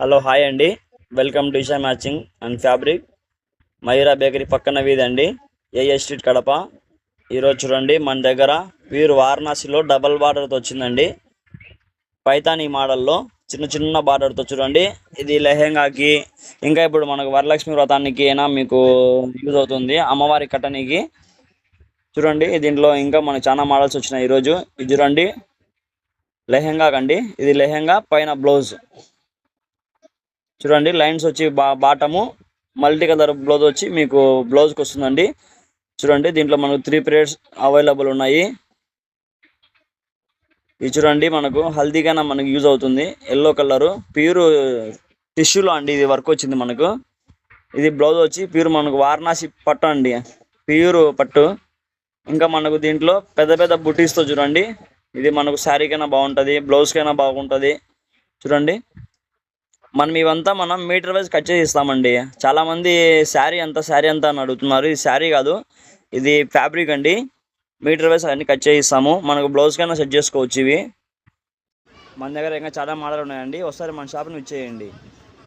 Hello hi అండి. Welcome to Isha matching and fabric. Mayura bakery పక్కన వీధండి, ఏఏ స్ట్రీట్ కడప. ఈరోజు చూడండి మన దగ్గర ప్యూర్ వారణాసిలో డబల్ బార్డర్తో వచ్చిందండి. పైతానీ మోడల్లో చిన్న చిన్న బార్డర్తో చూడండి. ఇది లెహెంగాకి, ఇంకా ఇప్పుడు మనకు వరలక్ష్మి వ్రతానికి అయినా మీకు యూజ్ అవుతుంది, అమ్మవారి కట్టనికి. చూడండి దీంట్లో ఇంకా మనకు చాలా మోడల్స్ వచ్చినాయి ఈరోజు. ఇది చూడండి లెహెంగా కండి, ఇది లెహెంగా పైన బ్లౌజ్ చూడండి. లైన్స్ వచ్చి బాటము మల్టీ కలర్ బ్లౌజ్ వచ్చి మీకు బ్లౌజ్కి వస్తుందండి. చూడండి దీంట్లో మనకు 3 పీరియడ్స్ అవైలబుల్ ఉన్నాయి. ఇది చూడండి మనకు హల్దీగానే మనకు యూజ్ అవుతుంది. ఎల్లో కలరు ప్యూర్ టిష్యూలో అండి ఇది వర్క్ వచ్చింది మనకు. ఇది బ్లౌజ్ వచ్చి ప్యూర్ మనకు వారణాసి పట్టు అండి, ప్యూర్ పట్టు. ఇంకా మనకు దీంట్లో పెద్ద పెద్ద బుటీస్తో చూడండి, ఇది మనకు శారీకైనా బాగుంటుంది, బ్లౌజ్కైనా బాగుంటుంది. చూడండి మనం ఇవంతా మీటర్ వైజ్ కట్ చేసి ఇస్తామండి. చాలామంది శారీ ఎంత అని అడుగుతున్నారు. ఇది శారీ కాదు, ఇది ఫ్యాబ్రిక్ అండి. మీటర్ వైజ్ అన్ని కట్ చేసి ఇస్తాము. మనకు బ్లౌజ్ కైనా సెట్ చేసుకోవచ్చు. ఇవి మన దగ్గర ఇంకా చాలా మోడల్ ఉన్నాయండి. ఒకసారి మన షాప్ని విచ్చేయండి.